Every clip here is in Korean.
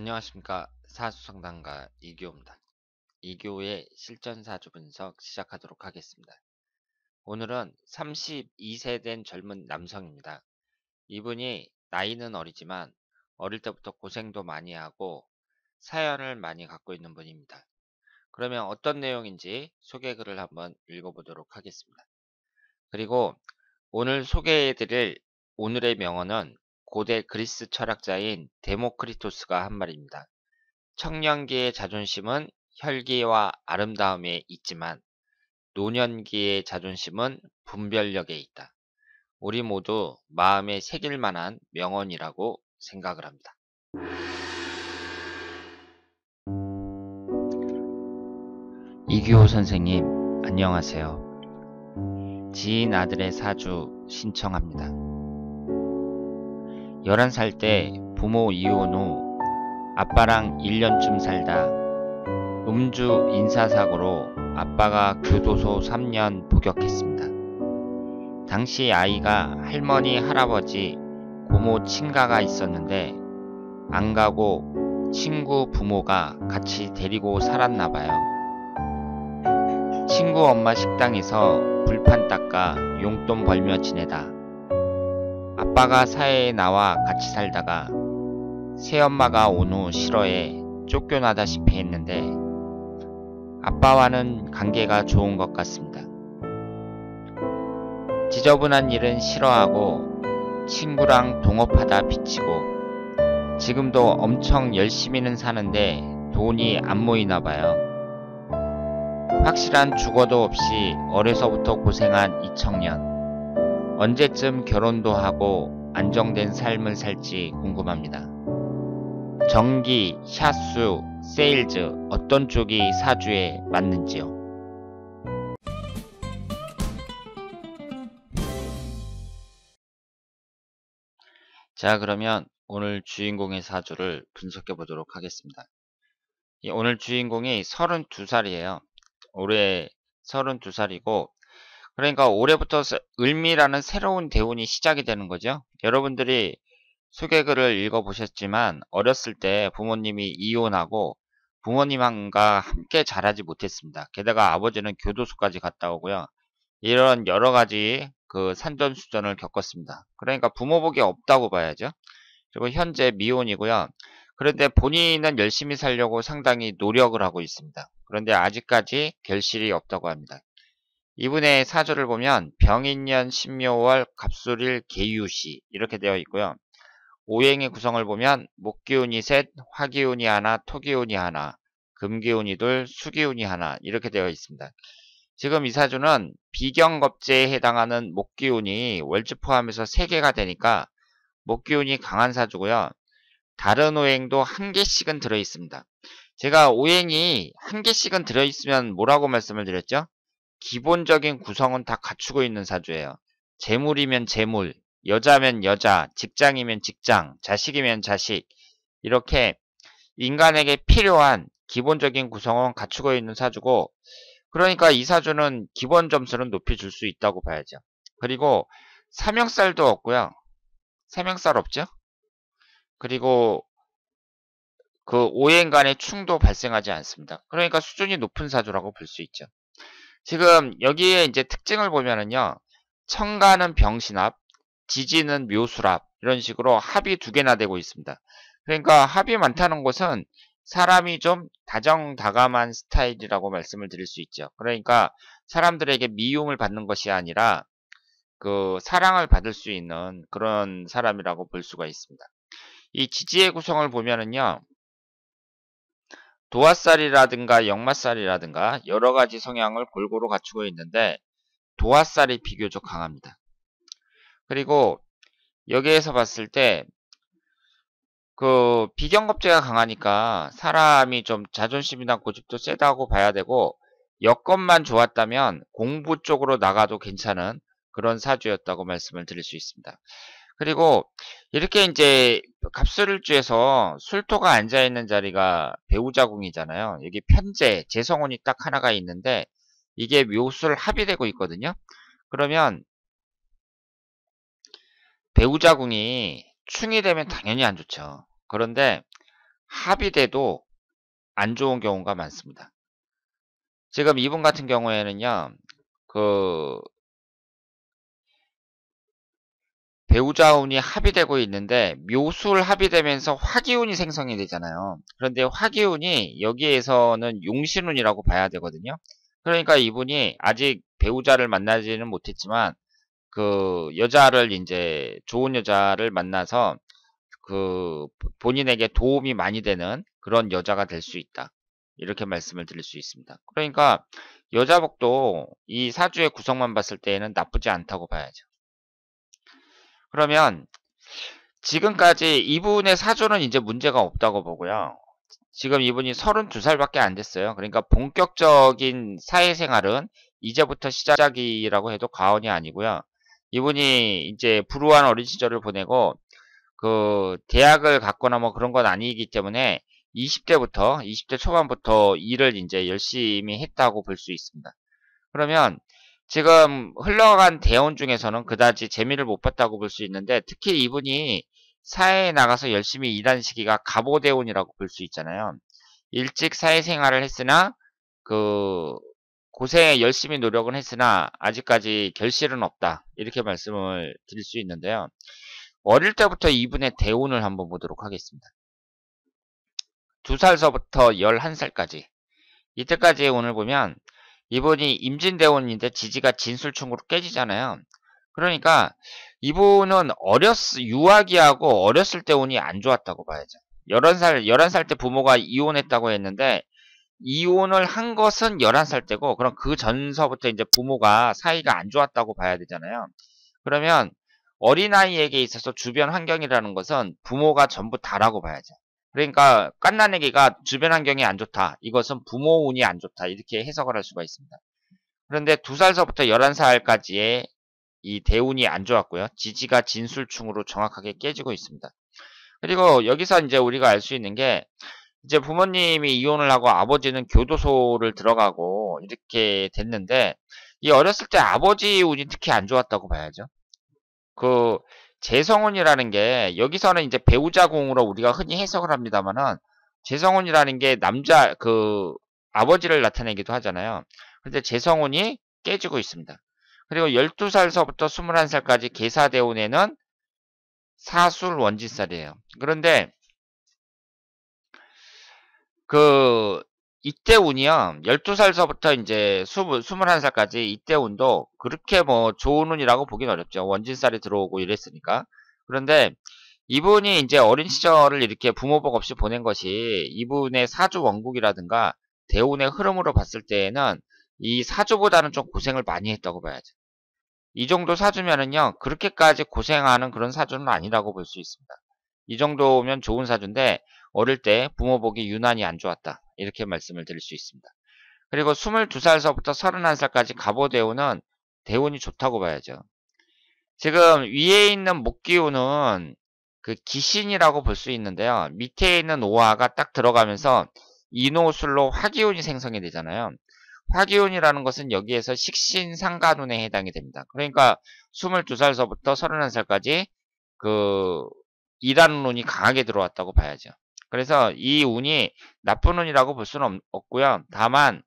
안녕하십니까. 사주상담가 이교입니다. 이교의 실전사주 분석 시작하도록 하겠습니다. 오늘은 32세 된 젊은 남성입니다. 이분이 나이는 어리지만 어릴 때부터 고생도 많이 하고 사연을 많이 갖고 있는 분입니다. 그러면 어떤 내용인지 소개글을 한번 읽어보도록 하겠습니다. 그리고 오늘 소개해드릴 오늘의 명언은 고대 그리스 철학자인 데모크리토스가 한 말입니다. 청년기의 자존심은 혈기와 아름다움에 있지만 노년기의 자존심은 분별력에 있다. 우리 모두 마음에 새길 만한 명언이라고 생각을 합니다. 이규호 선생님, 안녕하세요. 지인 아들의 사주 신청합니다. 11살 때 부모 이혼 후 아빠랑 1년쯤 살다 음주 인사사고로 아빠가 교도소 3년 복역했습니다. 당시 아이가 할머니, 할아버지, 고모, 친가가 있었는데 안 가고 친구 부모가 같이 데리고 살았나봐요. 친구 엄마 식당에서 불판 닦아 용돈 벌며 지내다 아빠가 사회에 나와 같이 살다가 새엄마가 온 후 싫어해 쫓겨나다시피 했는데 아빠와는 관계가 좋은 것 같습니다. 지저분한 일은 싫어하고 친구랑 동업하다 비치고 지금도 엄청 열심히는 사는데 돈이 안 모이나 봐요. 확실한 주거도 없이 어려서부터 고생한 이 청년. 언제쯤 결혼도 하고 안정된 삶을 살지 궁금합니다. 전기, 샷수, 세일즈 어떤 쪽이 사주에 맞는지요? 자, 그러면 오늘 주인공의 사주를 분석해 보도록 하겠습니다. 오늘 주인공이 32살이에요. 올해 32살이고 그러니까 올해부터 을미라는 새로운 대운이 시작이 되는 거죠. 여러분들이 소개글을 읽어보셨지만 어렸을 때 부모님이 이혼하고 부모님과 함께 자라지 못했습니다. 게다가 아버지는 교도소까지 갔다 오고요. 이런 여러가지 그 산전수전을 겪었습니다. 그러니까 부모복이 없다고 봐야죠. 그리고 현재 미혼이고요. 그런데 본인은 열심히 살려고 상당히 노력을 하고 있습니다. 그런데 아직까지 결실이 없다고 합니다. 이분의 사주를 보면 병인년 신묘월 갑술일 계유시 이렇게 되어 있고요. 오행의 구성을 보면 목기운이 셋, 화기운이 하나, 토기운이 하나, 금기운이 둘, 수기운이 하나 이렇게 되어 있습니다. 지금 이 사주는 비경겁제에 해당하는 목기운이 월주 포함해서 3개가 되니까 목기운이 강한 사주고요. 다른 오행도 1개씩은 들어있습니다. 제가 오행이 1개씩은 들어있으면 뭐라고 말씀을 드렸죠? 기본적인 구성은 다 갖추고 있는 사주예요. 재물이면 재물, 여자면 여자, 직장이면 직장, 자식이면 자식 이렇게 인간에게 필요한 기본적인 구성은 갖추고 있는 사주고 그러니까 이 사주는 기본 점수는 높여줄 수 있다고 봐야죠. 그리고 삼형살도 없고요. 삼형살 없죠? 그리고 그 오행 간의 충도 발생하지 않습니다. 그러니까 수준이 높은 사주라고 볼 수 있죠. 지금 여기에 이제 특징을 보면은요. 청가는 병신합, 지지는 묘술합 이런 식으로 합이 2개나 되고 있습니다. 그러니까 합이 많다는 것은 사람이 좀 다정다감한 스타일이라고 말씀을 드릴 수 있죠. 그러니까 사람들에게 미움을 받는 것이 아니라 그 사랑을 받을 수 있는 그런 사람이라고 볼 수가 있습니다. 이 지지의 구성을 보면은요. 도화살이라든가 역마살이라든가 여러가지 성향을 골고루 갖추고 있는데 도화살이 비교적 강합니다. 그리고 여기에서 봤을 때 그 비경겁제가 강하니까 사람이 좀 자존심이나 고집도 세다고 봐야 되고 여건만 좋았다면 공부 쪽으로 나가도 괜찮은 그런 사주였다고 말씀을 드릴 수 있습니다. 그리고 이렇게 이제 갑술일주에서 술토가 앉아있는 자리가 배우자궁이잖아요. 여기 편재, 재성운이 딱 하나가 있는데 이게 묘술 합이 되고 있거든요. 그러면 배우자궁이 충이 되면 당연히 안 좋죠. 그런데 합의돼도 안 좋은 경우가 많습니다. 지금 이분 같은 경우에는요, 그 배우자 운이 합의되고 있는데 묘술 합의되면서 화기운이 생성이 되잖아요. 그런데 화기운이 여기에서는 용신운이라고 봐야 되거든요. 그러니까 이분이 아직 배우자를 만나지는 못했지만 그 여자를 이제 좋은 여자를 만나서 그 본인에게 도움이 많이 되는 그런 여자가 될 수 있다. 이렇게 말씀을 드릴 수 있습니다. 그러니까 여자복도 이 사주의 구성만 봤을 때에는 나쁘지 않다고 봐야죠. 그러면 지금까지 이분의 사주는 이제 문제가 없다고 보고요. 지금 이분이 32살밖에 안 됐어요. 그러니까 본격적인 사회생활은 이제부터 시작이라고 해도 과언이 아니고요. 이분이 이제 불우한 어린 시절을 보내고 그 대학을 갔거나 뭐 그런 건 아니기 때문에 20대 초반부터 일을 이제 열심히 했다고 볼 수 있습니다. 그러면 지금 흘러간 대운 중에서는 그다지 재미를 못 봤다고 볼 수 있는데 특히 이분이 사회에 나가서 열심히 일한 시기가 갑오대운이라고 볼 수 있잖아요. 일찍 사회생활을 했으나 그 고생에 열심히 노력은 했으나 아직까지 결실은 없다. 이렇게 말씀을 드릴 수 있는데요. 어릴 때부터 이분의 대운을 한번 보도록 하겠습니다. 2살서부터 11살까지 이때까지의 운을 보면 이분이 임진대운인데 지지가 진술충으로 깨지잖아요. 그러니까 이분은 유아기하고 어렸을 때 운이 안 좋았다고 봐야죠. 11살 때 부모가 이혼했다고 했는데 이혼을 한 것은 11살 때고 그럼 그 전서부터 이제 부모가 사이가 안 좋았다고 봐야 되잖아요. 그러면 어린아이에게 있어서 주변 환경이라는 것은 부모가 전부 다라고 봐야죠. 그러니까 갓난아기가 주변 환경이 안 좋다. 이것은 부모 운이 안 좋다. 이렇게 해석을 할 수가 있습니다. 그런데 2살서부터 11살까지의 이 대운이 안 좋았고요. 지지가 진술충으로 정확하게 깨지고 있습니다. 그리고 여기서 이제 우리가 알 수 있는 게 이제 부모님이 이혼을 하고 아버지는 교도소를 들어가고 이렇게 됐는데 이 어렸을 때 아버지 운이 특히 안 좋았다고 봐야죠. 그 재성운이라는 게 여기서는 이제 배우자 공으로 우리가 흔히 해석을 합니다만은 재성운이라는 게 남자 그 아버지를 나타내기도 하잖아요. 근데 재성운이 깨지고 있습니다. 그리고 12살서부터 21살까지 계사대운에는 사술 원진살이에요. 그런데 그 이때 운이요. 12살서부터 이제 21살까지 이때 운도 그렇게 뭐 좋은 운이라고 보긴 어렵죠. 원진살이 들어오고 이랬으니까. 그런데 이분이 이제 어린 시절을 이렇게 부모복 없이 보낸 것이 이분의 사주 원국이라든가 대운의 흐름으로 봤을 때에는 이 사주보다는 좀 고생을 많이 했다고 봐야죠. 이 정도 사주면은요, 그렇게까지 고생하는 그런 사주는 아니라고 볼 수 있습니다. 이 정도면 좋은 사주인데, 어릴 때 부모복이 유난히 안 좋았다. 이렇게 말씀을 드릴 수 있습니다. 그리고 22살서부터 31살까지 갑오대운은 대운이 좋다고 봐야죠. 지금 위에 있는 목기운은 그 기신이라고 볼 수 있는데요. 밑에 있는 오화가 딱 들어가면서 인호술로 화기운이 생성이 되잖아요. 화기운이라는 것은 여기에서 식신상간운에 해당이 됩니다. 그러니까 22살서부터 31살까지 그 일하는 운이 강하게 들어왔다고 봐야죠. 그래서 이 운이 나쁜 운이라고 볼 수는 없고요. 다만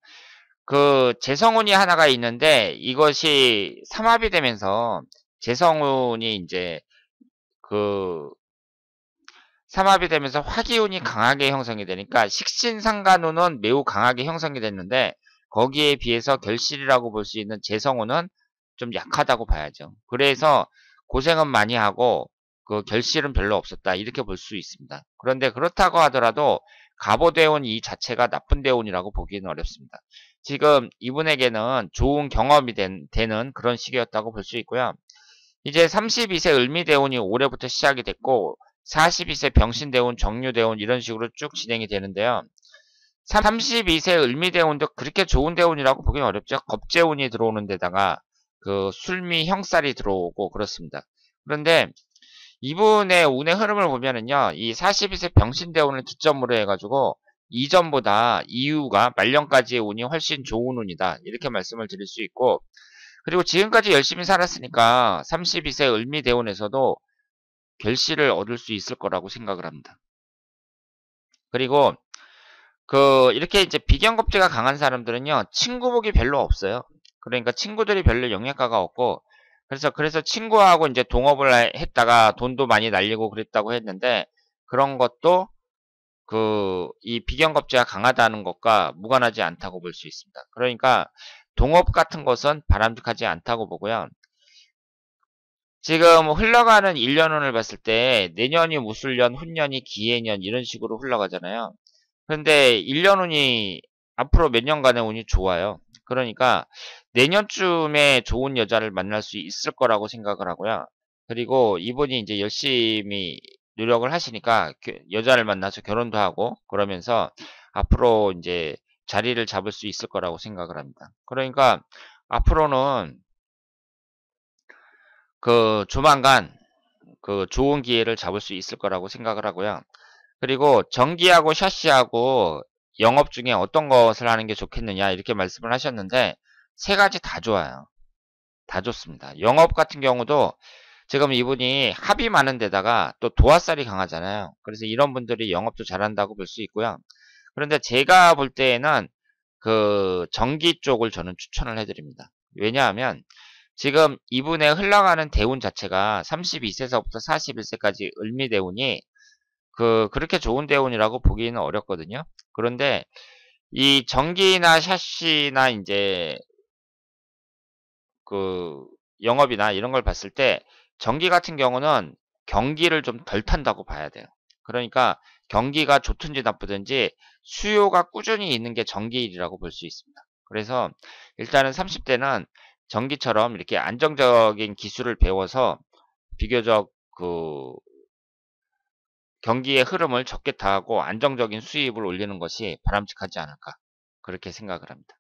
그 재성운이 하나가 있는데 이것이 삼합이 되면서 재성운이 이제 그 삼합이 되면서 화기운이 강하게 형성이 되니까 식신상간운은 매우 강하게 형성이 됐는데 거기에 비해서 결실이라고 볼 수 있는 재성운은 좀 약하다고 봐야죠. 그래서 고생은 많이 하고 그 결실은 별로 없었다 이렇게 볼 수 있습니다. 그런데 그렇다고 하더라도 갑오대운 이 자체가 나쁜 대운이라고 보기는 어렵습니다. 지금 이분에게는 좋은 경험이 되는 그런 시기였다고 볼 수 있고요. 이제 32세 을미대운이 올해부터 시작이 됐고 42세 병신대운, 정유대운 이런 식으로 쭉 진행이 되는데요. 32세 을미대운도 그렇게 좋은 대운이라고 보기는 어렵죠. 겁재운이 들어오는 데다가 그 술미 형살이 들어오고 그렇습니다. 그런데 이분의 운의 흐름을 보면은요. 이 42세 병신대운을 기점으로 해가지고 이전보다 이후가 말년까지의 운이 훨씬 좋은 운이다. 이렇게 말씀을 드릴 수 있고 그리고 지금까지 열심히 살았으니까 32세 을미대운에서도 결실을 얻을 수 있을 거라고 생각을 합니다. 그리고 이렇게 이제 비견겁제가 강한 사람들은요, 친구복이 별로 없어요. 그러니까 친구들이 별로 영향가가 없고, 그래서 친구하고 이제 동업을 했다가 돈도 많이 날리고 그랬다고 했는데, 그런 것도 이 비견겁제가 강하다는 것과 무관하지 않다고 볼 수 있습니다. 그러니까 동업 같은 것은 바람직하지 않다고 보고요. 지금 흘러가는 1년운을 봤을 때 내년이 무술년, 훈년이 기해년 이런 식으로 흘러가잖아요. 그런데 1년운이 앞으로 몇 년간의 운이 좋아요. 그러니까 내년쯤에 좋은 여자를 만날 수 있을 거라고 생각을 하고요. 그리고 이분이 이제 열심히 노력을 하시니까 여자를 만나서 결혼도 하고 그러면서 앞으로 이제 자리를 잡을 수 있을 거라고 생각을 합니다. 그러니까 앞으로는 조만간 좋은 기회를 잡을 수 있을 거라고 생각을 하고요. 그리고 전기하고 샤시하고 영업 중에 어떤 것을 하는 게 좋겠느냐 이렇게 말씀을 하셨는데 세 가지 다 좋아요. 다 좋습니다. 영업 같은 경우도 지금 이분이 합이 많은 데다가 또 도화살이 강하잖아요. 그래서 이런 분들이 영업도 잘한다고 볼 수 있고요. 그런데 제가 볼 때에는 전기 쪽을 저는 추천을 해드립니다. 왜냐하면 지금 이분의 흘러가는 대운 자체가 32세서부터 41세까지 을미대운이 그렇게 좋은 대운이라고 보기는 어렵거든요. 그런데 이 전기나 샤시나 이제 영업이나 이런 걸 봤을 때 전기 같은 경우는 경기를 좀 덜 탄다고 봐야 돼요. 그러니까 경기가 좋든지 나쁘든지 수요가 꾸준히 있는 게 전기일이라고 볼 수 있습니다. 그래서 일단은 30대는 전기처럼 이렇게 안정적인 기술을 배워서 비교적 경기의 흐름을 적게 타고 안정적인 수입을 올리는 것이 바람직하지 않을까 그렇게 생각을 합니다.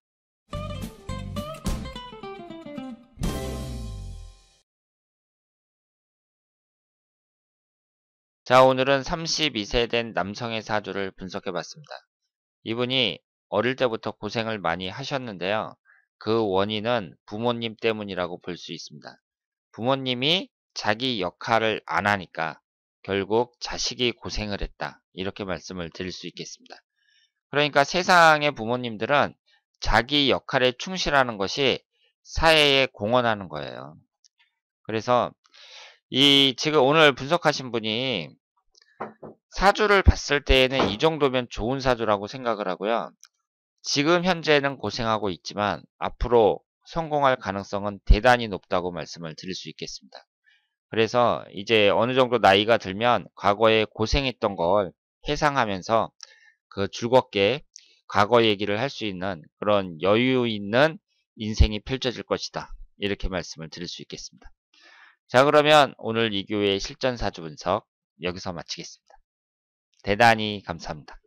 자, 오늘은 32세 된 남성의 사주를 분석해 봤습니다. 이분이 어릴 때부터 고생을 많이 하셨는데요. 그 원인은 부모님 때문이라고 볼 수 있습니다. 부모님이 자기 역할을 안 하니까 결국 자식이 고생을 했다. 이렇게 말씀을 드릴 수 있겠습니다. 그러니까 세상의 부모님들은 자기 역할에 충실하는 것이 사회에 공헌하는 거예요. 그래서 지금 오늘 분석하신 분이 사주를 봤을 때에는 이 정도면 좋은 사주라고 생각을 하고요. 지금 현재는 고생하고 있지만 앞으로 성공할 가능성은 대단히 높다고 말씀을 드릴 수 있겠습니다. 그래서 이제 어느 정도 나이가 들면 과거에 고생했던 걸 회상하면서 즐겁게 과거 얘기를 할 수 있는 그런 여유 있는 인생이 펼쳐질 것이다. 이렇게 말씀을 드릴 수 있겠습니다. 자, 그러면 오늘 이교의 실전 사주 분석 여기서 마치겠습니다. 대단히 감사합니다.